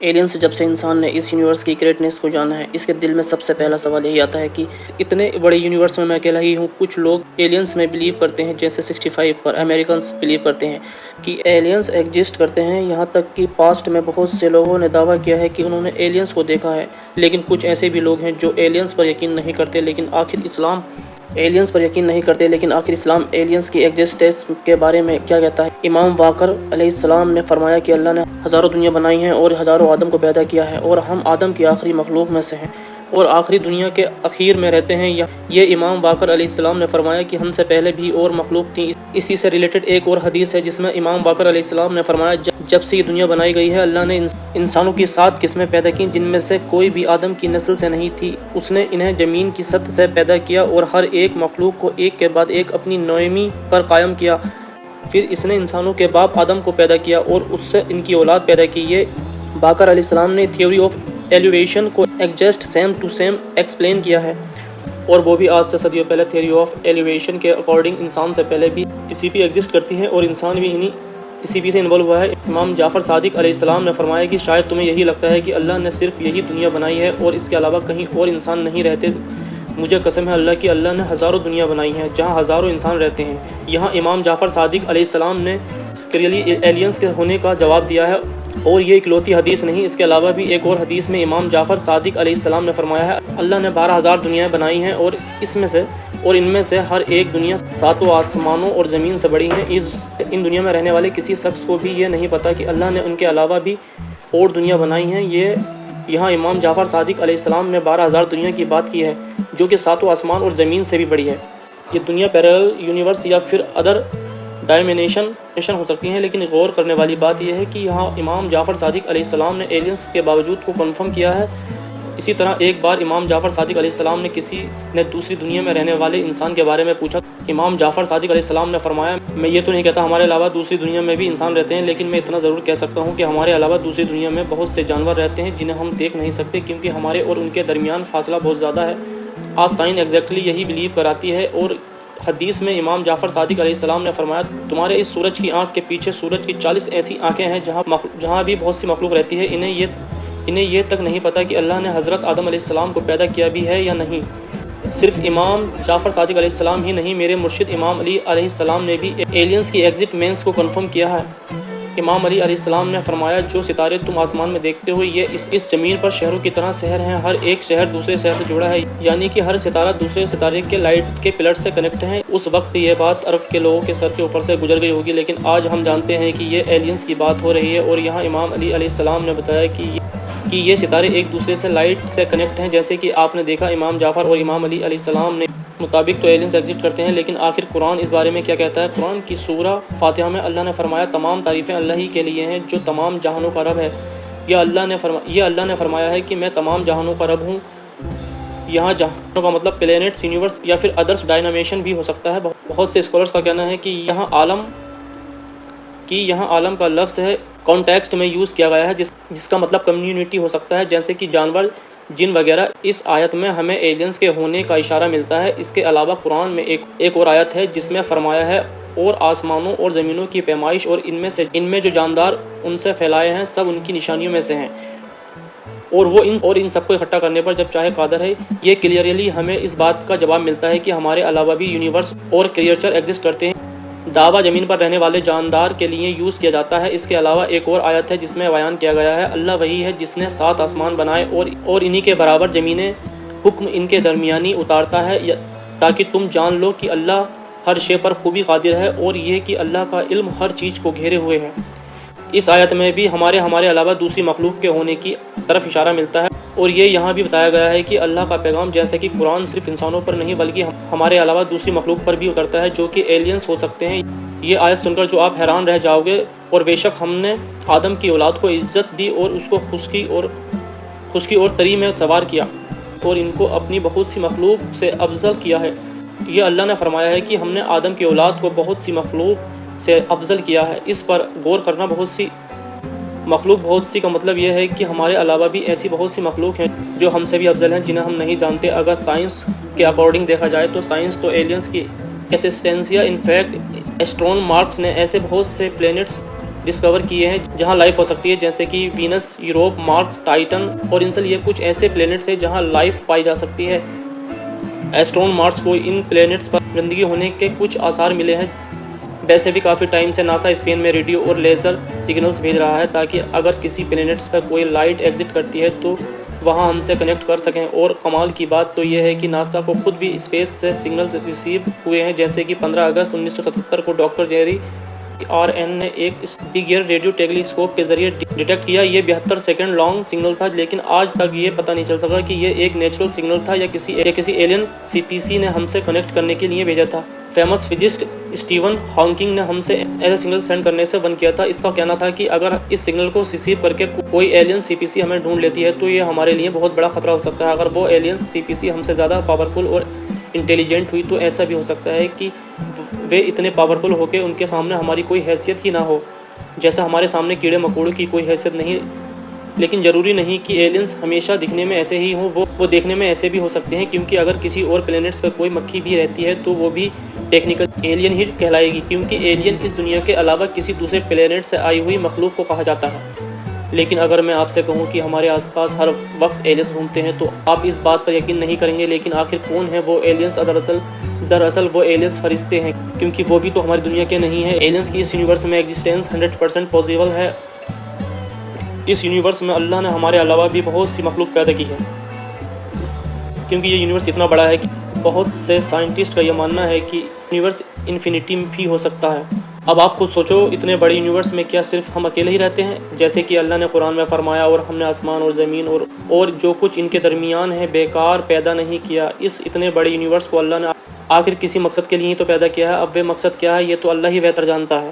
Aliens سے جب سے انسان نے اس یونیورس کی گریٹنس کو جانا ہے، اس کے دل میں سب سے پہلا سوال یہی آتا ہے کہ اتنے بڑے یونیورس میں اکیلا ہی ہوں۔ کچھ لوگ ایلینز میں بلیو کرتے ہیں، جیسے 65 پر امریکنز بلیو کرتے ہیں کہ ایلینز ایگزسٹ کرتے ہیں۔ یہاں تک کہ پاسٹ میں بہت سے لوگوں نے دعویٰ کیا ہے کہ انہوں نے ایلینز کو دیکھا ہے، لیکن کچھ ایسے بھی لوگ ہیں جو ایلینز پر یقین نہیں کرتے۔ لیکن آخر اسلام ایلینز کی ایگزسٹنس کے بارے میں کیا کہتا ہے؟ امام باقر علیہ السلام نے فرمایا کہ اللہ نے ہزاروں دنیا بنائی ہیں اور ہزاروں آدم کو پیدا کیا ہے، اور ہم آدم کی آخری مخلوق میں سے ہیں اور آخری دنیا کے اخیر میں رہتے ہیں۔ یہ امام باقر علیہ السلام نے فرمایا کہ ہم سے پہلے بھی اور مخلوق تھی۔ اسی سے ریلیٹڈ ایک اور حدیث ہے جس میں امام باقر علیہ السلام نے فرمایا، جب سے یہ دنیا بنائی گئی ہے اللہ نے انسانوں کی 7 قسمیں پیدا کی، جن میں سے کوئی بھی آدم کی نسل سے نہیں تھی۔ اس نے انہیں زمین کی سطح سے پیدا کیا اور ہر ایک مخلوق کو ایک کے بعد ایک اپنی نوعی پر قائم کیا۔ پھر اس نے انسانوں کے باپ آدم کو پیدا کیا اور اس سے ان کی اولاد پیدا کی۔ یہ باقر علیہ السلام نے تھیوری آف ایلیویشن کو exist same to same explain کیا ہے، اور وہ بھی آج سے صدیوں پہلے تھیوری آف ایلیویشن کے اکارڈنگ انسان سے پہلے بھی اسی پہ ایگزسٹ کرتی ہے اور انسان بھی اسی پی سے انوالو ہوا ہے۔ امام جعفر صادق علیہ السلام نے فرمایا کہ شاید تمہیں یہی لگتا ہے کہ اللہ نے صرف یہی دنیا بنائی ہے اور اس کے علاوہ کہیں اور انسان نہیں رہتے۔ مجھے قسم ہے اللہ کی، اللہ نے ہزاروں دنیا بنائی ہیں جہاں ہزاروں انسان رہتے ہیں۔ یہاں امام جعفر صادق علیہ السلام نے کلیئرلی ایلینز کے ہونے کا جواب دیا ہے، اور یہ اکلوتی حدیث نہیں، اس کے علاوہ بھی ایک اور حدیث میں امام جعفر صادق علیہ السلام نے فرمایا ہے، اللہ نے 12,000 دنیایں بنائی ہیں اور ان میں سے ہر ایک دنیا 7 آسمانوں اور زمین سے بڑی ہیں۔ ان دنیا میں رہنے والے کسی شخص کو بھی یہ نہیں پتا کہ اللہ نے ان کے علاوہ بھی اور دنیا بنائی ہیں۔ یہاں امام جعفر صادق علیہ السلام نے 12,000 دنیا کی بات کی ہے، جو کہ 7 آسمان اور زمین سے بھی بڑی ہے۔ یہ دنیا پیرل یونیورس یا پھر ادر ڈائمینشن ہو سکتی ہیں، لیکن غور کرنے والی بات یہ ہے کہ یہاں امام جعفر صادق علیہ السلام نے ایلینز کے باوجود کو کنفرم کیا ہے۔ اسی طرح ایک بار امام جعفر صادق علیہ السلام نے کسی نے دوسری دنیا میں رہنے والے انسان کے بارے میں پوچھا۔ امام جعفر صادق علیہ السلام نے فرمایا، میں یہ تو نہیں کہتا ہمارے علاوہ دوسری دنیا میں بھی انسان رہتے ہیں، لیکن میں اتنا ضرور کہہ سکتا ہوں کہ ہمارے علاوہ دوسری دنیا میں بہت سے جانور رہتے ہیں جنہیں ہم دیکھ نہیں سکتے، کیونکہ ہمارے اور ان کے درمیان فاصلہ بہت زیادہ ہے۔ آج سائنس ایگزیکٹلی یہی بلیو کراتی ہے، اور حدیث میں امام جعفر صادق علیہ السلام نے فرمایا، تمہارے اس سورج کی آنکھ کے پیچھے سورج کی 40 ایسی آنکھیں ہیں جہاں بھی بہت سی مخلوق رہتی ہے۔ انہیں یہ تک نہیں پتا کہ اللہ نے حضرت آدم علیہ السلام کو پیدا کیا بھی ہے یا نہیں۔ صرف امام جعفر صادق علیہ السلام ہی نہیں، میرے مرشد امام علی علیہ السلام نے بھی ایلینز کی ایگزسٹنس کو کنفرم کیا ہے۔ امام علی علیہ السلام نے فرمایا، جو ستارے تم آسمان میں دیکھتے ہو یہ اس زمین پر شہروں کی طرح شہر ہیں، ہر ایک شہر دوسرے شہر سے جڑا ہے، یعنی کہ ہر ستارہ دوسرے ستارے کے لائٹ کے پلٹ سے کنیکٹ ہیں۔ اس وقت یہ بات عرب کے لوگوں کے سر کے اوپر سے گزر گئی ہوگی، لیکن آج ہم جانتے ہیں کہ یہ ایلینز کی بات ہو رہی ہے، اور یہاں امام علی علیہ السلام نے بتایا کہ یہ ستارے ایک دوسرے سے لائٹ سے کنیکٹ ہیں، جیسے کہ آپ نے دیکھا امام جعفر اور امام علی علیہ السلام نے مطابق تو ایلینز ایگزسٹ کرتے ہیں، لیکن آخر قرآن اس بارے میں کیا کہتا ہے؟ قرآن کی سورہ فاتحہ میں اللہ نے فرمایا، تمام تعریفیں اللہ ہی کے لیے ہیں جو تمام جہانوں کا رب ہے۔ یہ اللہ نے فرمایا ہے کہ میں تمام جہانوں کا رب ہوں۔ یہاں جہانوں کا مطلب پلینٹس، یونیورس یا پھر ادرس ڈائنامیشن بھی ہو سکتا ہے۔ بہت سے اسکالرز کا کہنا ہے کہ یہاں عالم کا لفظ ہے کانٹیکسٹ میں یوز کیا گیا ہے، جس کا مطلب کمیونٹی ہو سکتا ہے، جیسے کہ جانور، جن وغیرہ۔ اس آیت میں ہمیں ایلینز کے ہونے کا اشارہ ملتا ہے۔ اس کے علاوہ قرآن میں ایک اور آیت ہے جس میں فرمایا ہے، اور آسمانوں اور زمینوں کی پیمائش اور ان میں جو جاندار ان سے پھیلائے ہیں سب ان کی نشانیوں میں سے ہیں، اور وہ ان سب کو اکٹھا کرنے پر جب چاہے قادر ہے۔ یہ کلیئرلی ہمیں اس بات کا جواب ملتا ہے کہ ہمارے علاوہ بھی یونیورس اور کریچر ایگزسٹ کرتے ہیں۔ دعویٰ زمین پر رہنے والے جاندار کے لیے یوز کیا جاتا ہے۔ اس کے علاوہ ایک اور آیت ہے جس میں بیان کیا گیا ہے، اللہ وہی ہے جس نے 7 آسمان بنائے اور انہی کے برابر زمینیں، حکم ان کے درمیانی اتارتا ہے، تاکہ تم جان لو کہ اللہ ہر شے پر خوبی قادر ہے، اور یہ کہ اللہ کا علم ہر چیز کو گھیرے ہوئے ہے۔ اس آیت میں بھی ہمارے علاوہ دوسری مخلوق کے ہونے کی طرف اشارہ ملتا ہے، اور یہ یہاں بھی بتایا گیا ہے کہ اللہ کا پیغام جیسے کہ قرآن صرف انسانوں پر نہیں بلکہ ہمارے علاوہ دوسری مخلوق پر بھی اترتا ہے، جو کہ ایلینز ہو سکتے ہیں۔ یہ آیت سن کر جو آپ حیران رہ جاؤ گے، اور بے شک ہم نے آدم کی اولاد کو عزت دی اور اس کو خشکی اور تری میں سوار کیا، اور ان کو اپنی بہت سی مخلوق سے افضل کیا ہے۔ یہ اللہ نے فرمایا ہے کہ ہم نے آدم کی اولاد کو بہت سی مخلوق سے افضل کیا ہے۔ اس پر غور کرنا، بہت سی کا مطلب یہ ہے کہ ہمارے علاوہ بھی ایسی بہت سی مخلوق ہیں جو ہم سے بھی افضل ہیں، جنہیں ہم نہیں جانتے۔ اگر سائنس کے اکارڈنگ دیکھا جائے تو سائنس تو ایلینز کی ایکسسٹینسیا، ان فیکٹ ایسٹرون مارکس نے ایسے بہت سے پلینٹس ڈسکور کیے ہیں جہاں لائف ہو سکتی ہے، جیسے کہ وینس، یوروپ، مارس، ٹائٹن اور ان سے یہ کچھ ایسے پلینٹس ہیں جہاں لائف پائی جا سکتی ہے۔ ایسٹرون مارس کو ان پلینٹس پر زندگی ہونے کے کچھ آثار ملے ہیں۔ ویسے بھی کافی ٹائم سے ناسا اسپین میں ریڈیو اور لیزر سگنلز بھیج رہا ہے تاکہ اگر کسی پلینٹس پر کوئی لائٹ ایگزٹ کرتی ہے تو وہاں ہم سے کنیکٹ کر سکیں۔ اور کمال کی بات تو یہ ہے کہ ناسا کو خود بھی اسپیس سے سگنلز ریسیو ہوئے ہیں، جیسے کہ 15 اگست 1977 کو ڈاکٹر جیری RN نے ایک بگ ایئر ریڈیو ٹیلیسکوپ کے ذریعے ڈیٹیکٹ کیا۔ یہ 72 سیکنڈ لانگ سگنل تھا، لیکن آج تک یہ پتہ نہیں چل سکا کہ یہ ایک نیچرل سگنل تھا یا کسی ایلین CPC نے ہم سے کنیکٹ کرنے کے لیے بھیجا تھا۔ فیمس فزسٹ اسٹیون ہاکنگ نے ہم سے ایسا سگنل سینڈ کرنے سے بند کیا تھا۔ اس کا کہنا تھا کہ اگر اس سگنل کو ریسیو کر کے کوئی ایلین CPC ہمیں ڈھونڈ لیتی ہے تو یہ ہمارے لیے بہت بڑا خطرہ ہو سکتا ہے۔ اگر وہ ایلین CPC ہم سے زیادہ پاورفل اور انٹیلیجنٹ ہوئی تو ایسا بھی ہو سکتا ہے کہ وہ اتنے پاورفل ہو کے ان کے سامنے ہماری کوئی حیثیت ہی نہ ہو، جیسا ہمارے سامنے کیڑے مکوڑوں کی کوئی حیثیت نہیں۔ لیکن ضروری نہیں کہ ایلینز ہمیشہ دکھنے میں ایسے ہی ہوں، وہ دیکھنے میں ایسے بھی ہو سکتے ہیں، کیونکہ اگر کسی اور پلینٹس پر کوئی مکھی بھی رہتی ہے تو وہ بھی ٹیکنیکل ایلین ہی کہلائے گی، کیونکہ ایلین اس دنیا کے علاوہ کسی دوسرے پلینٹ سے آئی ہوئی مخلوق کو کہا جاتا ہے۔ لیکن اگر میں آپ سے کہوں کہ ہمارے آس پاس ہر وقت ایلینز گھومتے ہیں تو آپ اس بات پر یقین نہیں کریں گے۔ لیکن آخر کون ہیں وہ ایلینز؟ دراصل وہ ایلینز فرشتے ہیں، کیونکہ وہ بھی تو ہماری دنیا کے نہیں ہیں۔ ایلینز کی اس یونیورس میں ایگزسٹنس 100% پاسبل ہے۔ اس یونیورس میں اللہ نے ہمارے علاوہ بھی بہت سی مخلوق پیدا کی ہے، کیونکہ یہ یونیورس اتنا بڑا ہے کہ بہت سے سائنٹسٹ کا یہ ماننا ہے کہ یونیورس انفینٹی بھی ہو سکتا ہے۔ اب آپ خود سوچو، اتنے بڑے یونیورس میں کیا صرف ہم اکیلے ہی رہتے ہیں؟ جیسے کہ اللہ نے قرآن میں فرمایا، اور ہم نے آسمان اور زمین اور جو کچھ ان کے درمیان ہے بیکار پیدا نہیں کیا۔ اس اتنے بڑے یونیورس کو اللہ نے آخر کسی مقصد کے لیے ہی تو پیدا کیا ہے۔ اب وہ مقصد کیا ہے یہ تو اللہ ہی بہتر جانتا ہے۔